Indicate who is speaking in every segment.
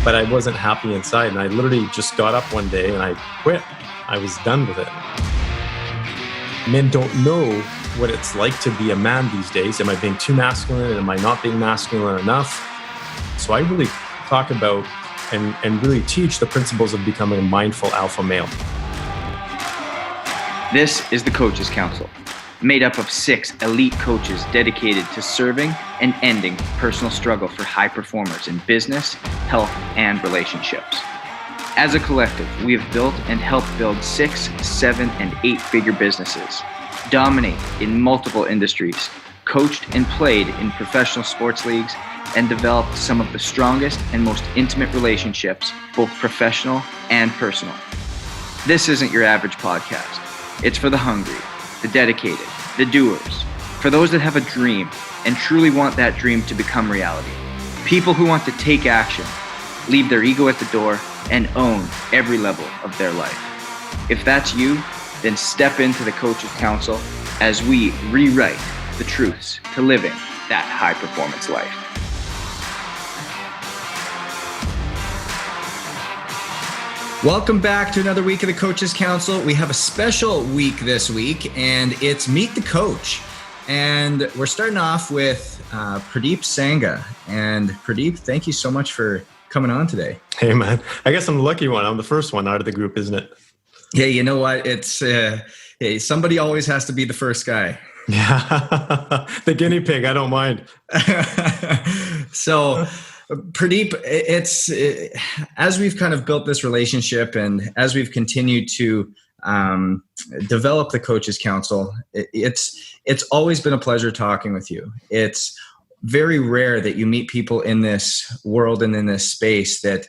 Speaker 1: but I wasn't happy inside. And I literally just got up one day and I quit. I was done with it. Men don't know what it's like to be a man these days. Am I being too masculine? And am I not being masculine enough? So I really talk about and really teach the principles of becoming a mindful alpha male.
Speaker 2: This is the Coaches Council, made up of 6 elite coaches dedicated to serving and ending personal struggle for high performers in business, health, and relationships. As a collective, we have built and helped build 6, 7, and 8-figure businesses, dominate in multiple industries, coached and played in professional sports leagues, and developed some of the strongest and most intimate relationships, both professional and personal. This isn't your average podcast. It's for the hungry, the dedicated, the doers, for those that have a dream and truly want that dream to become reality. People who want to take action, leave their ego at the door, and own every level of their life. If that's you, then step into the Coaches Council as we rewrite the truths to living that high performance life.
Speaker 3: Welcome back to another week of the Coaches Council. We have a special week this week, and it's Meet the Coach. And we're starting off with Purdeep Sangha. And Purdeep, thank you so much for coming on today.
Speaker 1: Hey, man. I guess I'm the lucky one. I'm the first one out of the group, isn't it?
Speaker 3: Yeah, you know what? It's hey, somebody always has to be the first guy.
Speaker 1: Yeah, the guinea pig. I don't mind.
Speaker 3: So, Purdeep, it's as we've kind of built this relationship and as we've continued to develop the Coaches Council, it's always been a pleasure talking with you. It's very rare that you meet people in this world and in this space that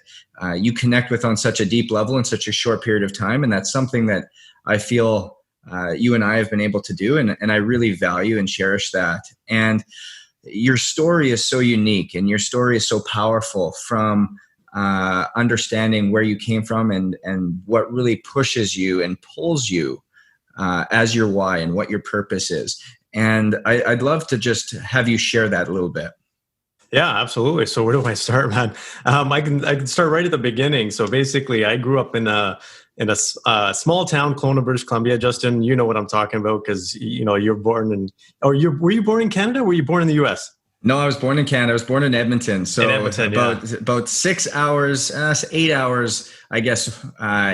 Speaker 3: you connect with on such a deep level in such a short period of time. And that's something that I feel you and I have been able to do. And I really value and cherish that. And your story is so unique and your story is so powerful, from understanding where you came from and what really pushes you and pulls you as your why and what your purpose is. And I'd love to just have you share that a little bit.
Speaker 1: Yeah, absolutely. So where do I start, man? I can start right at the beginning. So basically, I grew up in a small town, Kelowna, British Columbia. Justin, you know what I'm talking about because you're born in. Were you born in Canada? Or were you born in the U.S.?
Speaker 3: No, I was born in Canada. I was born in Edmonton. So about 6 hours, 8 hours, I guess,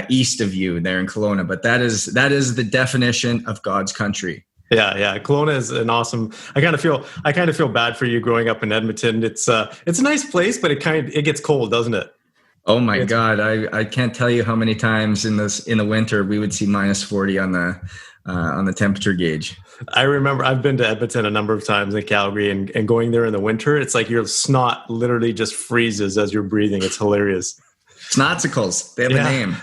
Speaker 3: east of you there in Kelowna. But that is the definition of God's country.
Speaker 1: Yeah. Kelowna is an awesome. I kind of feel bad for you growing up in Edmonton. It's a nice place, but it gets cold, doesn't it?
Speaker 3: Oh my God! I can't tell you how many times in the winter we would see minus 40 on the temperature gauge.
Speaker 1: I remember I've been to Edmonton a number of times in Calgary, and going there in the winter, it's like your snot literally just freezes as you're breathing. It's hilarious.
Speaker 3: Snotsicles, they have a name.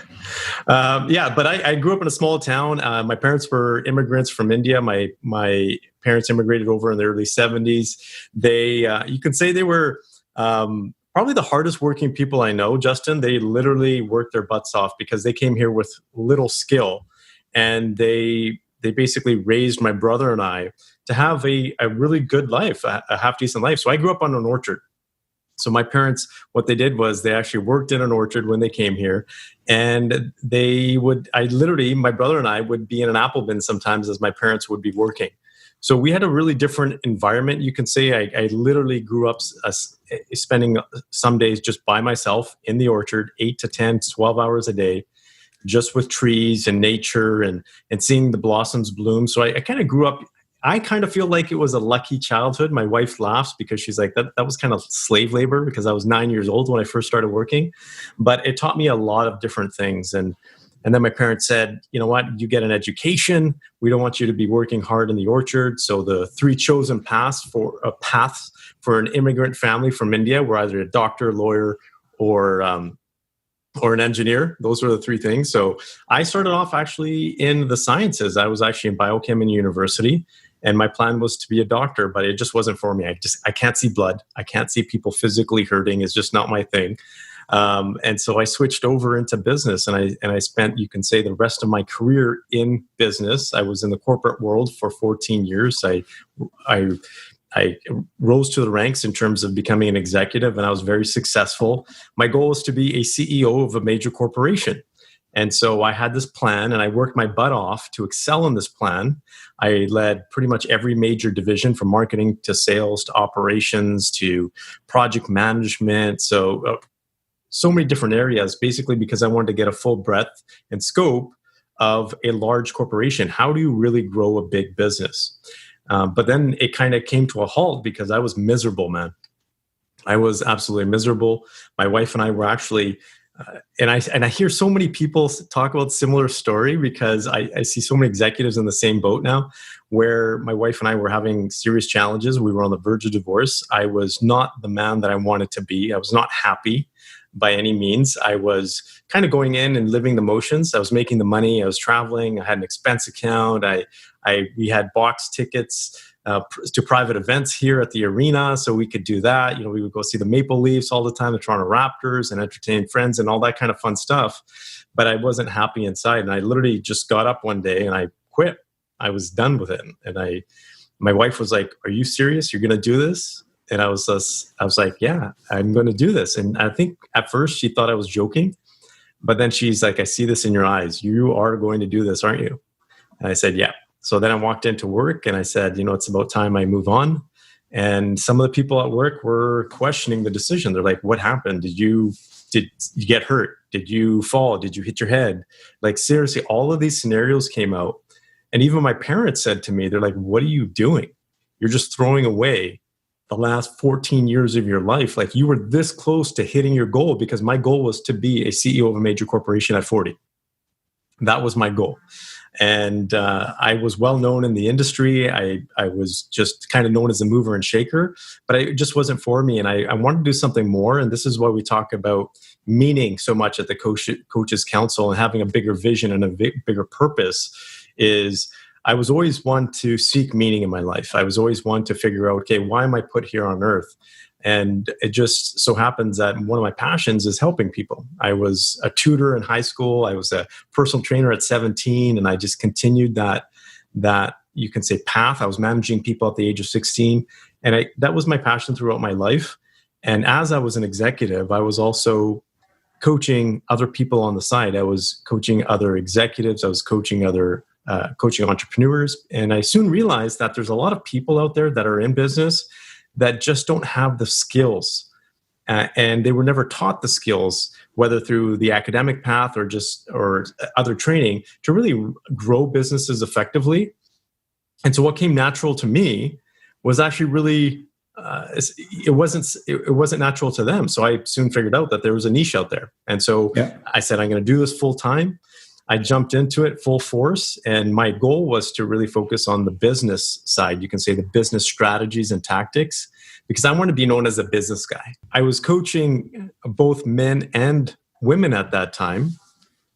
Speaker 1: But I grew up in a small town. My parents were immigrants from India. My parents immigrated over in the early 70s. You can say they were probably the hardest working people I know, Justin. They literally worked their butts off because they came here with little skill, and they basically raised my brother and I to have a really good life, a half decent life. So I grew up on an orchard. So my parents, what they did was they actually worked in an orchard when they came here, and my brother and I would be in an apple bin sometimes as my parents would be working. So we had a really different environment. You can say I literally grew up spending some days just by myself in the orchard, 8 to 10, 12 hours a day, just with trees and nature and seeing the blossoms bloom. So I kind of grew up. I kind of feel like it was a lucky childhood. My wife laughs because she's like, that was kind of slave labor because I was 9 years old when I first started working. But it taught me a lot of different things. And then my parents said, you know what, you get an education. We don't want you to be working hard in the orchard. So the 3 chosen paths for an immigrant family from India were either a doctor, lawyer, or an engineer. Those were the 3 things. So I started off actually in the sciences. I was actually in biochem in university. And my plan was to be a doctor, but it just wasn't for me. I can't see blood. I can't see people physically hurting. It's just not my thing. And so I switched over into business, and I spent, you can say, the rest of my career in business. I was in the corporate world for 14 years. I I rose to the ranks in terms of becoming an executive, and I was very successful. My goal was to be a CEO of a major corporation. And so I had this plan, and I worked my butt off to excel in this plan. I led pretty much every major division, from marketing to sales to operations to project management. So many different areas, basically because I wanted to get a full breadth and scope of a large corporation. How do you really grow a big business? But then it kind of came to a halt because I was miserable, man. I was absolutely miserable. My wife and I were actually, and I hear so many people talk about similar story, because I see so many executives in the same boat now, where my wife and I were having serious challenges. We were on the verge of divorce. I was not the man that I wanted to be. I was not happy by any means. I was kind of going in and living the motions. I was making the money. I was traveling. I had an expense account. We had box tickets to private events here at the arena, so we could do that. We would go see the Maple Leafs all the time, the Toronto Raptors, and entertain friends and all that kind of fun stuff. But I wasn't happy inside, and I literally just got up one day and I quit. I was done with it, and my wife was like, "Are you serious? You're going to do this?" And I was like, "Yeah, I'm going to do this." And I think at first she thought I was joking, but then she's like, "I see this in your eyes. You are going to do this, aren't you?" And I said, "Yeah." So then I walked into work and I said, it's about time I move on. And some of the people at work were questioning the decision. They're like, "What happened? Did you get hurt? Did you fall? Did you hit your head?" Like, seriously, all of these scenarios came out. And even my parents said to me, they're like, "What are you doing? You're just throwing away the last 14 years of your life. Like, you were this close to hitting your goal," because my goal was to be a CEO of a major corporation at 40. That was my goal. And I was well known in the industry. I was just kind of known as a mover and shaker, but it just wasn't for me. And I wanted to do something more. And this is why we talk about meaning so much at the Coaches Council, and having a bigger vision and a bigger purpose. Is I was always one to seek meaning in my life. I was always one to figure out, okay, why am I put here on earth? And it just so happens that one of my passions is helping people. I was a tutor in high school. I was a personal trainer at 17, and I just continued that you can say path. I was managing people at the age of 16, and that was my passion throughout my life. And as I was an executive, I was also coaching other people on the side. I was coaching other executives. I was coaching coaching entrepreneurs, and I soon realized that there's a lot of people out there that are in business that just don't have the skills, and they were never taught the skills, whether through the academic path or other training, to really grow businesses effectively. And so what came natural to me was actually really it wasn't natural to them. So I soon figured out that there was a niche out there, and so I said, I'm going to do this full time. I jumped into it full force, and my goal was to really focus on the business side. You can say the business strategies and tactics, because I want to be known as a business guy. I was coaching both men and women at that time,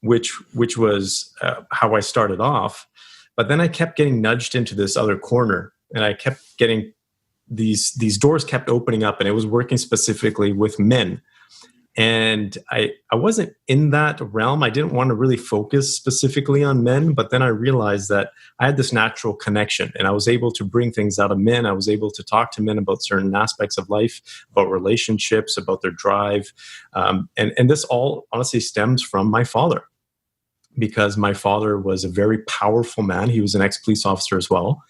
Speaker 1: which was how I started off. But then I kept getting nudged into this other corner, and I kept getting these doors kept opening up, and it was working specifically with men. And I wasn't in that realm. I didn't want to really focus specifically on men, but then I realized that I had this natural connection, and I was able to bring things out of men. I was able to talk to men about certain aspects of life, about relationships, about their drive. And this all honestly stems from my father, because my father was a very powerful man. He was an ex-police officer as well.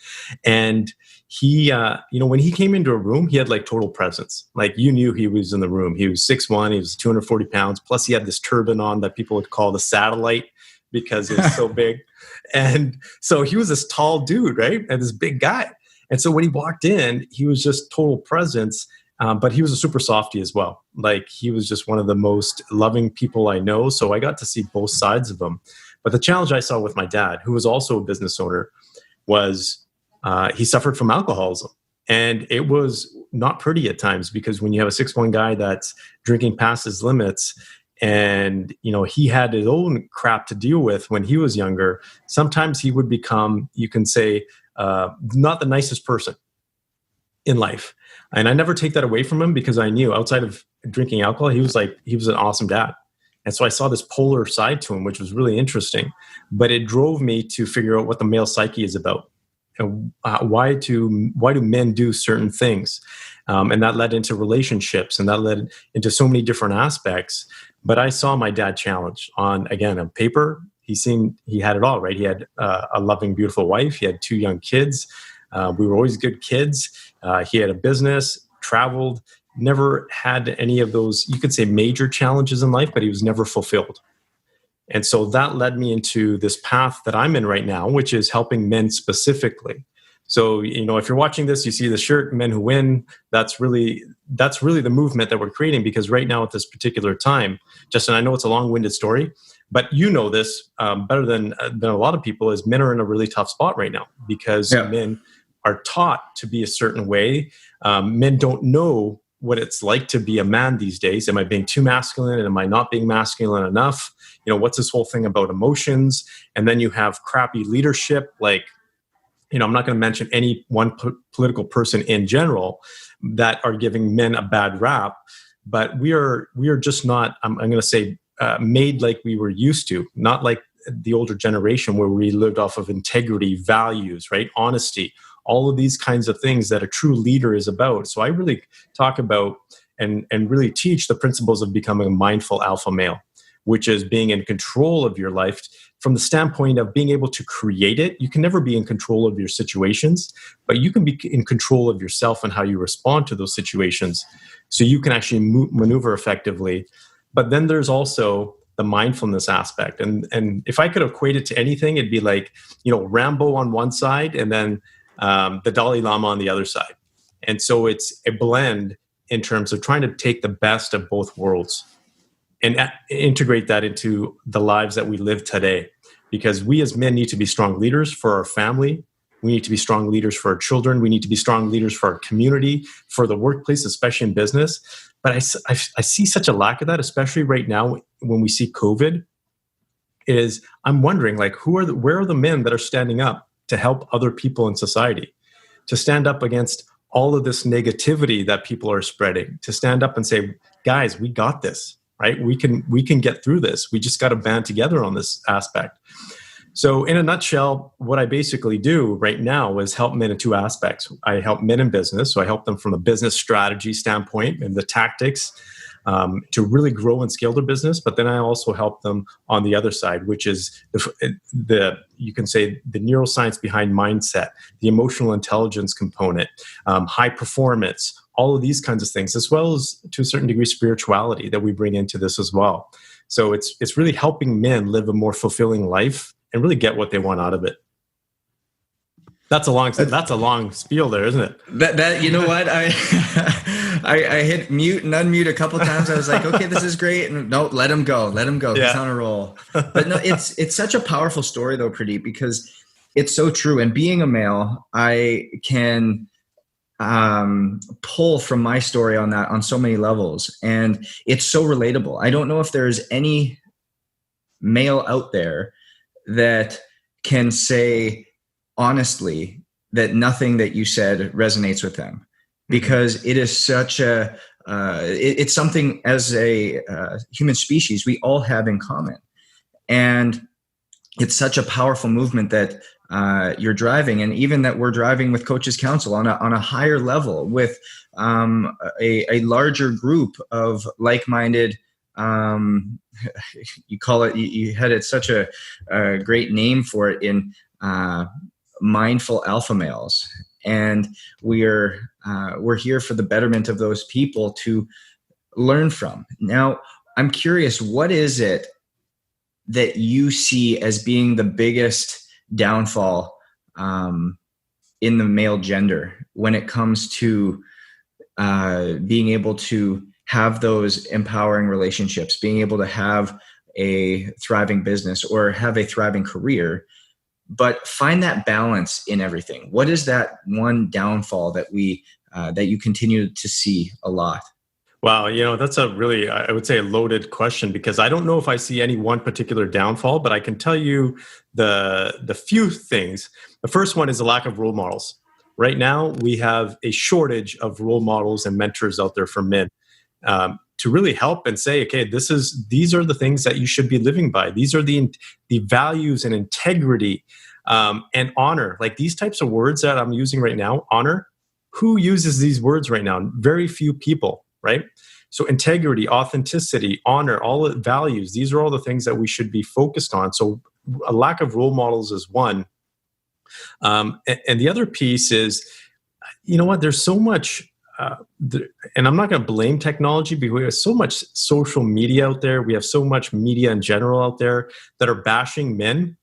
Speaker 1: And he, when he came into a room, he had like total presence. Like, you knew he was in the room. He was 6'1", he was 240 pounds. Plus he had this turban on that people would call the satellite, because it was so big. And so he was this tall dude, right? And this big guy. And so when he walked in, he was just total presence. But he was a super softie as well. Like, he was just one of the most loving people I know. So I got to see both sides of him. But the challenge I saw with my dad, who was also a business owner, was he suffered from alcoholism. And it was not pretty at times, because when you have a 6'1" guy that's drinking past his limits, and he had his own crap to deal with when he was younger, sometimes he would become, you can say, not the nicest person in life. And I never take that away from him, because I knew outside of drinking alcohol, he was an awesome dad. And so I saw this polar side to him, which was really interesting. But it drove me to figure out what the male psyche is about. why do men do certain things? And that led into relationships, and that led into so many different aspects. But I saw my dad challenge on paper. He had it all, right? He had a loving, beautiful wife. He had 2 young kids. We were always good kids. He had a business, traveled, never had any of those, you could say, major challenges in life, but he was never fulfilled. And so that led me into this path that I'm in right now, which is helping men specifically. So, if you're watching this, you see the shirt, Men Who Win. That's really the movement that we're creating, because right now at this particular time, Justin, I know it's a long-winded story, but you know this better than a lot of people, is men are in a really tough spot right now because men are taught to be a certain way. Men don't know what it's like to be a man these days. Am I being too masculine? And am I not being masculine enough? What's this whole thing about emotions? And then you have crappy leadership. Like, I'm not going to mention any one political person in general that are giving men a bad rap, but we are just not, I'm going to say, made like we were used to, not like the older generation where we lived off of integrity, values, right? Honesty, all of these kinds of things that a true leader is about. So I really talk about and really teach the principles of becoming a mindful alpha male, which is being in control of your life from the standpoint of being able to create it. You can never be in control of your situations, but you can be in control of yourself and how you respond to those situations, so you can actually maneuver effectively. But then there's also the mindfulness aspect. And if I could equate it to anything, it'd be like, Rambo on one side and then the Dalai Lama on the other side. And so it's a blend in terms of trying to take the best of both worlds and integrate that into the lives that we live today. Because we as men need to be strong leaders for our family. We need to be strong leaders for our children. We need to be strong leaders for our community, for the workplace, especially in business. But I see such a lack of that, especially right now when we see COVID. I'm wondering, like, where are the men that are standing up to help other people in society, to stand up against all of this negativity that people are spreading, to stand up and say, guys, we got this. Right? We can get through this. We just got to band together on this aspect. So in a nutshell, what I basically do right now is help men in 2 aspects. I help men in business. So I help them from a business strategy standpoint and the tactics to really grow and scale their business. But then I also help them on the other side, which is you can say the neuroscience behind mindset, the emotional intelligence component, high performance, all of these kinds of things, as well as to a certain degree spirituality that we bring into this as well. So it's really helping men live a more fulfilling life and really get what they want out of it. That's a long spiel there, isn't it?
Speaker 3: That you know what, I hit mute and unmute a couple of times. I was like, okay, this is great, and no, let him go. Yeah. He's on a roll. But no, it's such a powerful story though, Purdeep, because it's so true. And being a male, I can pull from my story on that on so many levels, and it's so relatable. I don't know if there's any male out there that can say honestly that nothing that you said resonates with them, because it is such it's something as a human species we all have in common, and it's such a powerful movement that you're driving, and even that we're driving with Coaches Council on a higher level with a larger group of like-minded. You call it. You had it such a great name for it in mindful alpha males, and we're here for the betterment of those people to learn from. Now, I'm curious, what is it that you see as being the biggest downfall in the male gender when it comes to being able to have those empowering relationships, being able to have a thriving business or have a thriving career, but find that balance in everything? What is that one downfall that that you continue to see a lot?
Speaker 1: Wow, that's a really, I would say, a loaded question, because I don't know if I see any one particular downfall, but I can tell you the few things. The first one is a lack of role models. Right now, we have a shortage of role models and mentors out there for men to really help and say, okay, these are the things that you should be living by. These are the values and integrity And honor, like these types of words that I'm using right now, honor, who uses these words right now? Very few people, right? So integrity, authenticity, honor, all the values, these are all the things that we should be focused on. So a lack of role models is one. And the other piece is, you know what, there's so much, and I'm not going to blame technology, because we have so much social media out there. We have so much media in general out there that are bashing men,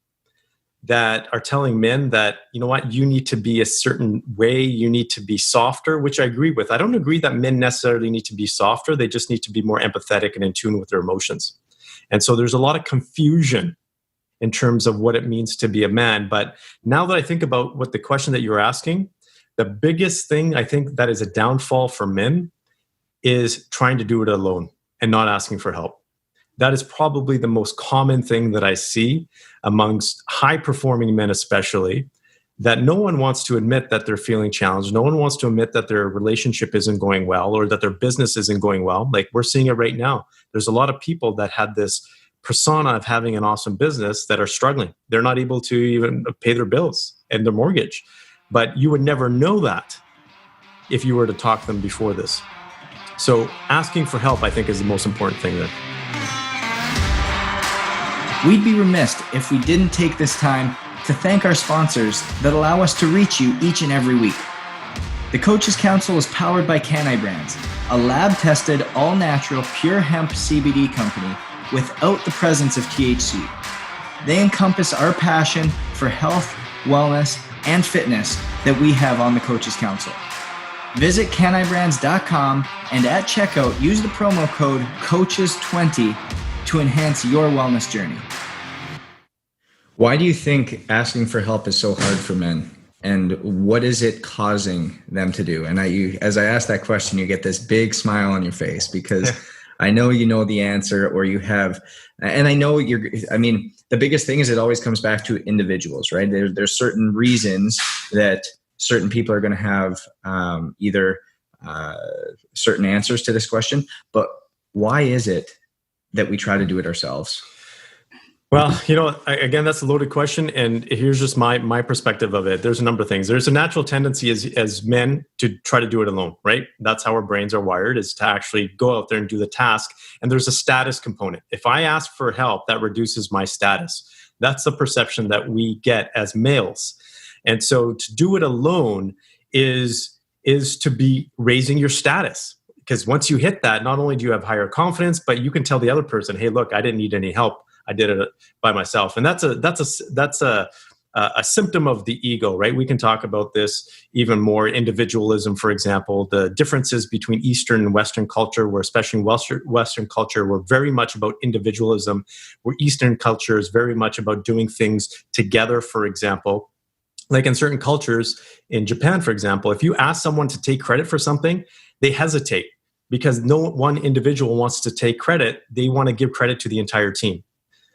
Speaker 1: that are telling men that, you know what, you need to be a certain way, you need to be softer, which I agree with. I don't agree that men necessarily need to be softer. They just need to be more empathetic and in tune with their emotions. And so there's a lot of confusion in terms of what it means to be a man. But now that I think about what the question that you're asking, the biggest thing I think that is a downfall for men is trying to do it alone and not asking for help. That is probably the most common thing that I see amongst high-performing men especially, that no one wants to admit that they're feeling challenged. No one wants to admit that their relationship isn't going well or that their business isn't going well. Like we're seeing it right now. There's a lot of people that had this persona of having an awesome business that are struggling. They're not able to even pay their bills and their mortgage. But you would never know that if you were to talk to them before this. So asking for help, I think, is the most important thing there.
Speaker 3: We'd be remiss if we didn't take this time to thank our sponsors that allow us to reach you each and every week. The Coaches Council is powered by Canai Brands, a lab-tested, all-natural, pure hemp CBD company without the presence of THC. They encompass our passion for health, wellness, and fitness that we have on the Coaches Council. Visit canaibrands.com and at checkout, use the promo code COACHES20 to enhance your wellness journey. Why do you think asking for help is so hard for men? And what is it causing them to do? And as I ask that question, you get this big smile on your face, because I know you know the answer, or you have, and I know the biggest thing is it always comes back to individuals, right? There's certain reasons that certain people are going to have either certain answers to this question, but why is it that we try to do it ourselves?
Speaker 1: Well, again, that's a loaded question. And here's just my perspective of it. There's a number of things. There's a natural tendency as men to try to do it alone, right? That's how our brains are wired, is to actually go out there and do the task. And there's a status component. If I ask for help, that reduces my status. That's the perception that we get as males. And so to do it alone is to be raising your status. Because once you hit that, not only do you have higher confidence, but you can tell the other person, hey, look, I didn't need any help. I did it by myself. And that's a symptom of the ego, right? We can talk about this even more. Individualism, for example, the differences between Eastern and Western culture, where especially in Western culture, we're very much about individualism, where Eastern culture is very much about doing things together, for example. Like in certain cultures, in Japan, for example, if you ask someone to take credit for something, they hesitate because no one individual wants to take credit. They want to give credit to the entire team.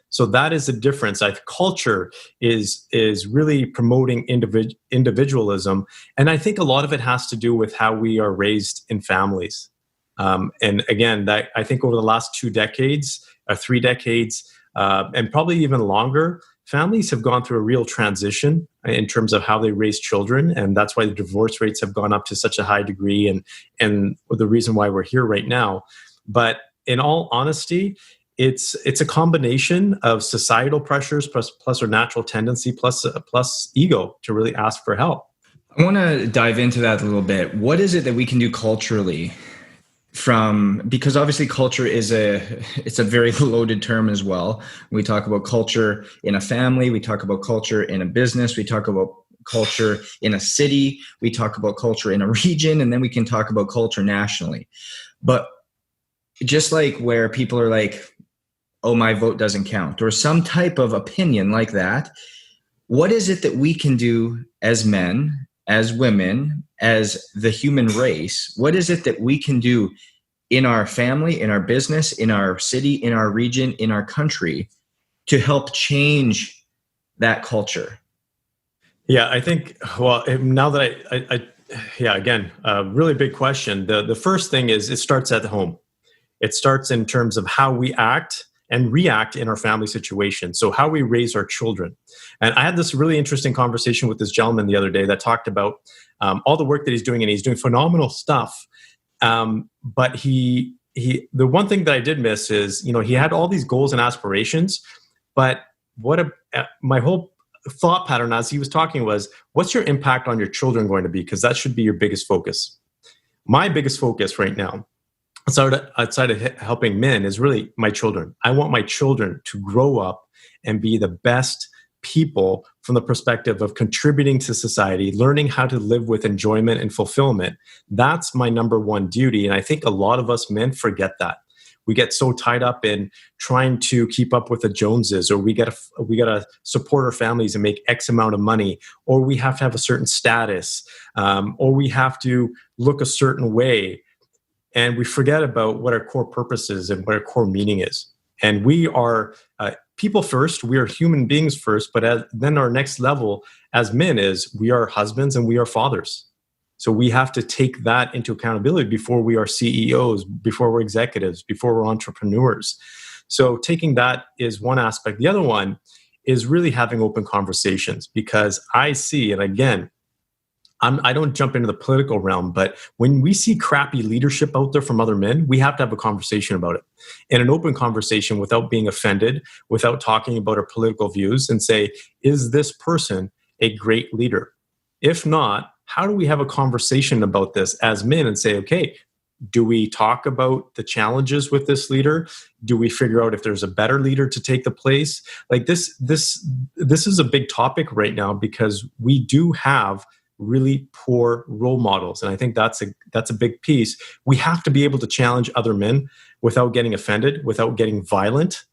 Speaker 1: So that is the difference. Culture is really promoting individualism. And I think a lot of it has to do with how we are raised in families. And again, that I think over the last 2 decades, 3 decades, and probably even longer, families have gone through a real transition in terms of how they raise children. And that's why the divorce rates have gone up to such a high degree, and the reason why we're here right now. But in all honesty, it's a combination of societal pressures plus our natural tendency plus ego to really ask for help.
Speaker 3: I want to dive into that a little bit. What is it that we can do culturally because obviously culture it's a very loaded term as well. We talk about culture in a family, we talk about culture in a business, we talk about culture in a city, we talk about culture in a region, and then we can talk about culture nationally. But just like where people are like, oh, my vote doesn't count, or some type of opinion like that, what is it that we can do as men, as women, as the human race? What is it that we can do in our family, in our business, in our city, in our region, in our country to help change that culture?
Speaker 1: Yeah, I think, well, now that again, a really big question. The first thing is it starts at home. It starts in terms of how we act, and react in our family situation. So how we raise our children. And I had this really interesting conversation with this gentleman the other day that talked about all the work that he's doing, and he's doing phenomenal stuff. But the one thing that I did miss is, he had all these goals and aspirations, but my whole thought pattern as he was talking was, what's your impact on your children going to be? Because that should be your biggest focus. My biggest focus right now, outside of helping men, is really my children. I want my children to grow up and be the best people from the perspective of contributing to society, learning how to live with enjoyment and fulfillment. That's my number one duty. And I think a lot of us men forget that. We get so tied up in trying to keep up with the Joneses, or we gotta support our families and make X amount of money, or we have to have a certain status, or we have to look a certain way. And we forget about what our core purpose is and what our core meaning is. And we are people first, we are human beings first, but then our next level as men is we are husbands and we are fathers. So we have to take that into accountability before we are CEOs, before we're executives, before we're entrepreneurs. So taking that is one aspect. The other one is really having open conversations, because I see, and again, I don't jump into the political realm, but when we see crappy leadership out there from other men, we have to have a conversation about it. And an open conversation without being offended, without talking about our political views, and say, is this person a great leader? If not, how do we have a conversation about this as men and say, okay, do we talk about the challenges with this leader? Do we figure out if there's a better leader to take the place? Like this is a big topic right now, because we do have really poor role models. And I think that's a big piece. We have to be able to challenge other men without getting offended, without getting violent,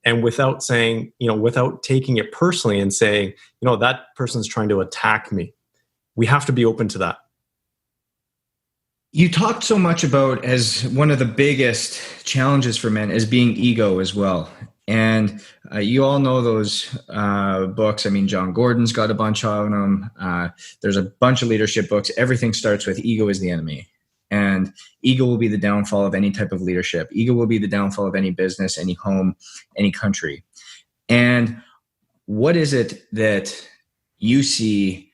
Speaker 1: and without saying, without taking it personally and saying, that person's trying to attack me. We have to be open to that.
Speaker 3: You talked so much about, as one of the biggest challenges for men, as being ego as well. And you all know those books. I mean, John Gordon's got a bunch of them. There's a bunch of leadership books. Everything starts with ego is the enemy. And ego will be the downfall of any type of leadership. Ego will be the downfall of any business, any home, any country. And what is it that you see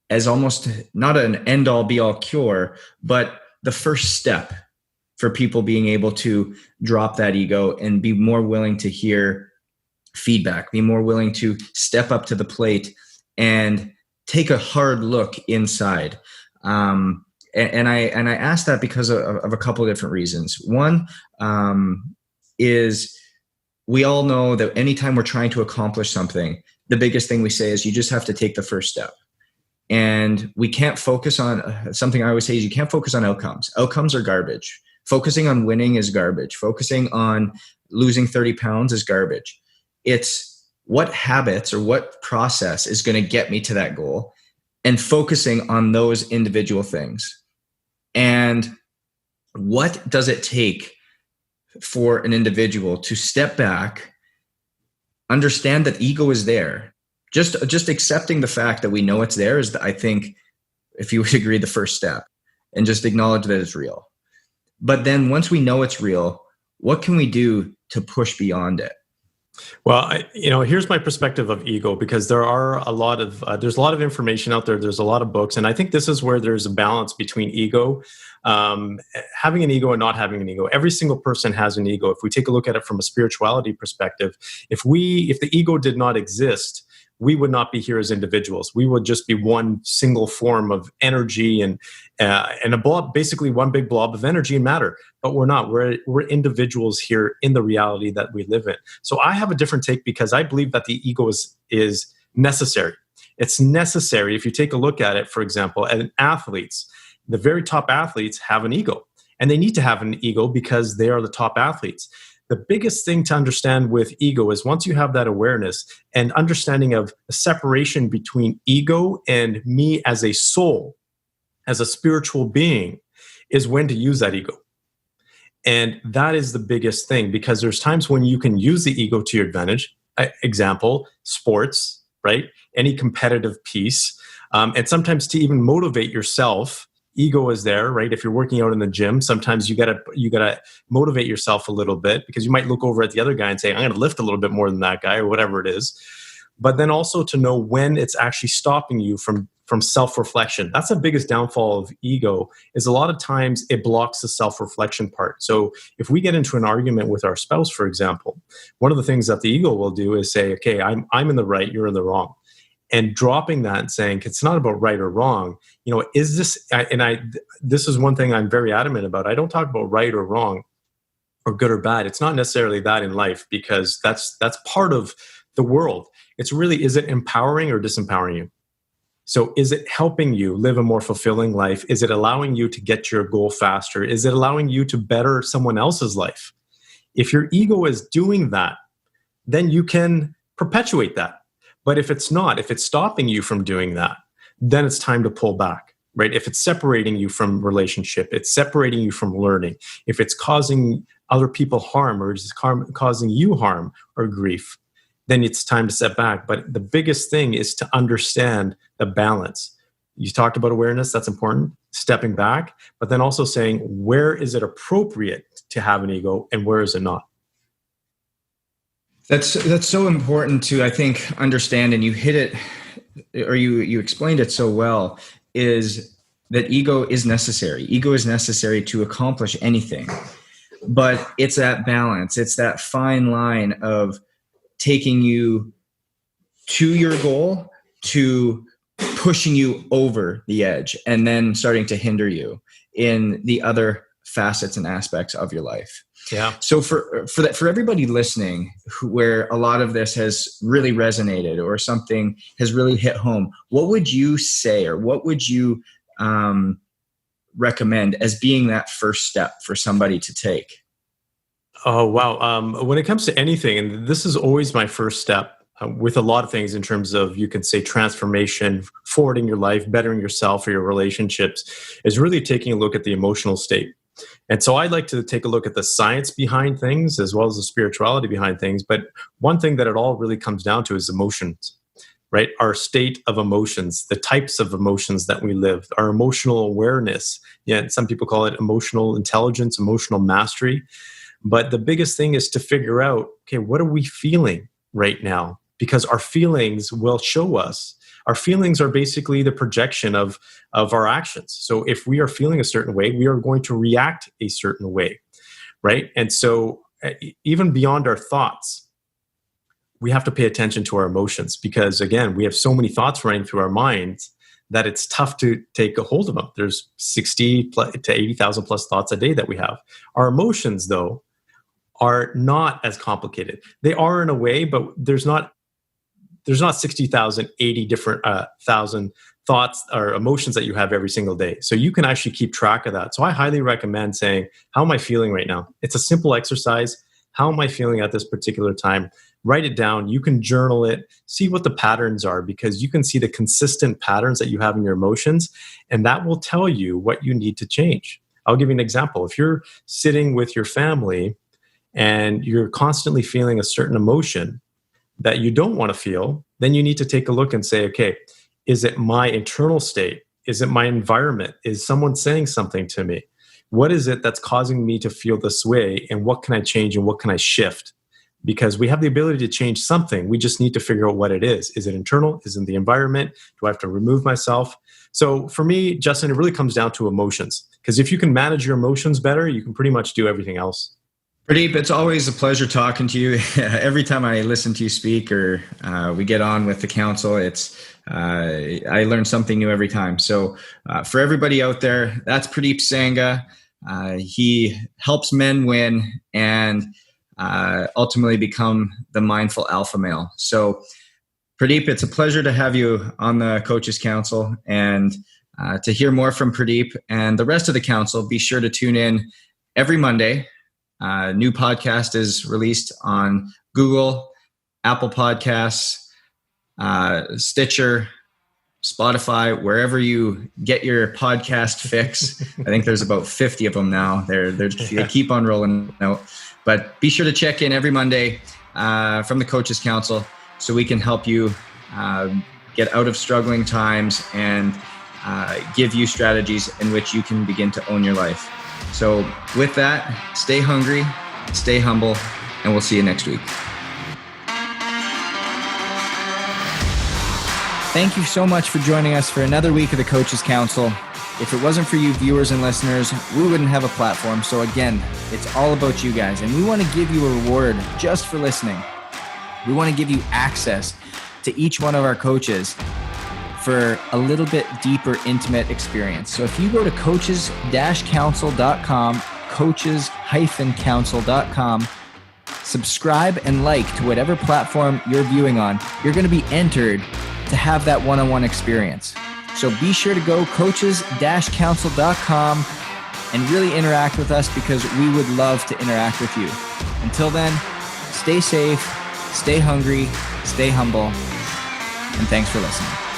Speaker 3: as almost not an end-all be-all cure, but the first step for people being able to drop that ego and be more willing to hear feedback, be more willing to step up to the plate and take a hard look inside? And I ask that because of a couple of different reasons. One is we all know that anytime we're trying to accomplish something, the biggest thing we say is you just have to take the first step. And we can't focus on something I always say is you can't focus on outcomes. Outcomes are garbage. Focusing on winning is garbage. Focusing on losing 30 pounds is garbage. It's what habits or what process is going to get me to that goal, and focusing on those individual things. And what does it take for an individual to step back, understand that ego is there? Just accepting the fact that we know it's there is, I think, if you would agree, the first step, and just acknowledge that it's real. But then once we know it's real, what can we do to push beyond it?
Speaker 1: Well, here's my perspective of ego, because there's a lot of information out there. There's a lot of books. And I think this is where there's a balance between ego, having an ego and not having an ego. Every single person has an ego. If we take a look at it from a spirituality perspective, if the ego did not exist, we would not be here as individuals. We would just be one single form of energy and a blob, basically one big blob of energy and matter. But we're not. We're individuals here in the reality that we live in. So I have a different take, because I believe that the ego is necessary. It's necessary. If you take a look at it, for example, at athletes, the very top athletes have an ego, and they need to have an ego because they are the top athletes. The biggest thing to understand with ego is once you have that awareness and understanding of the separation between ego and me as a soul, as a spiritual being, is when to use that ego. And that is the biggest thing, because there's times when you can use the ego to your advantage. Example, sports, right? Any competitive piece. And sometimes to even motivate yourself ego is there, right? If you're working out in the gym, sometimes you gotta motivate yourself a little bit, because you might look over at the other guy and say, I'm going to lift a little bit more than that guy, or whatever it is. But then also to know when it's actually stopping you from self-reflection. That's the biggest downfall of ego, is a lot of times it blocks the self-reflection part. So if we get into an argument with our spouse, for example, one of the things that the ego will do is say, okay, I'm in the right, you're in the wrong. And dropping that and saying, it's not about right or wrong. Is this, this is one thing I'm very adamant about. I don't talk about right or wrong or good or bad. It's not necessarily that in life, because that's part of the world. It's really, is it empowering or disempowering you? So is it helping you live a more fulfilling life? Is it allowing you to get to your goal faster? Is it allowing you to better someone else's life? If your ego is doing that, then you can perpetuate that. But if it's not, if it's stopping you from doing that, then it's time to pull back, right? If it's separating you from relationship, it's separating you from learning. If it's causing other people harm, or it's causing you harm or grief, then it's time to step back. But the biggest thing is to understand the balance. You talked about awareness, that's important, stepping back, but then also saying, where is it appropriate to have an ego and where is it not?
Speaker 3: That's so important to, I think, understand, and you hit it, or you explained it so well, is that ego is necessary. Ego is necessary to accomplish anything. But it's that balance, it's that fine line of taking you to your goal, to pushing you over the edge, and then starting to hinder you in the other facets and aspects of your life.
Speaker 1: Yeah.
Speaker 3: So for everybody listening, where a lot of this has really resonated or something has really hit home, what would you say, or what would you recommend as being that first step for somebody to take?
Speaker 1: Oh, wow. When it comes to anything, and this is always my first step with a lot of things in terms of, you can say, transformation, forwarding your life, bettering yourself or your relationships, is really taking a look at the emotional state. And so I like to take a look at the science behind things as well as the spirituality behind things. But one thing that it all really comes down to is emotions, right? Our state of emotions, the types of emotions that we live, our emotional awareness. Yeah, some people call it emotional intelligence, emotional mastery. But the biggest thing is to figure out, okay, what are we feeling right now? Because our feelings will show us. Our feelings are basically the projection of our actions. So if we are feeling a certain way, we are going to react a certain way, right? And so even beyond our thoughts, we have to pay attention to our emotions, because again, we have so many thoughts running through our minds that it's tough to take a hold of them. There's 60 to 80,000 plus thoughts a day that we have. Our emotions, though, are not as complicated. They are in a way, but there's not 60,000, 80 different thousand thoughts or emotions that you have every single day. So you can actually keep track of that. So I highly recommend saying, how am I feeling right now? It's a simple exercise. How am I feeling at this particular time? Write it down. You can journal it, see what the patterns are, because you can see the consistent patterns that you have in your emotions, and that will tell you what you need to change. I'll give you an example. If you're sitting with your family and you're constantly feeling a certain emotion that you don't want to feel, then you need to take a look and say, okay, is it my internal state? Is it my environment? Is someone saying something to me? What is it that's causing me to feel this way? And what can I change and what can I shift? Because we have the ability to change something. We just need to figure out what it is. Is it internal? Is it the environment? Do I have to remove myself? So for me, Justin, it really comes down to emotions. Because if you can manage your emotions better, you can pretty much do everything else.
Speaker 3: Purdeep, it's always a pleasure talking to you. Every time I listen to you speak, or we get on with the council, I learn something new every time. So for everybody out there, that's Purdeep Sangha. He helps men win and ultimately become the mindful alpha male. So Purdeep, it's a pleasure to have you on the Coaches Council, and to hear more from Purdeep and the rest of the council, be sure to tune in every Monday. New podcast is released on Google, Apple Podcasts, Stitcher, Spotify, wherever you get your podcast fix. I think there's about 50 of them now. They keep on rolling out. But be sure to check in every Monday from the Coaches Council, so we can help you get out of struggling times and give you strategies in which you can begin to own your life. So with that, stay hungry, stay humble, and we'll see you next week. Thank you so much for joining us for another week of the Coaches Council. If it wasn't for you viewers and listeners, we wouldn't have a platform. So again, it's all about you guys. And we want to give you a reward just for listening. We want to give you access to each one of our coaches for a little bit deeper, intimate experience. So if you go to coaches-council.com, coaches-council.com, subscribe and like to whatever platform you're viewing on, you're going to be entered to have that one-on-one experience. So be sure to go coaches-council.com and really interact with us, because we would love to interact with you. Until then, stay safe, stay hungry, stay humble, and thanks for listening.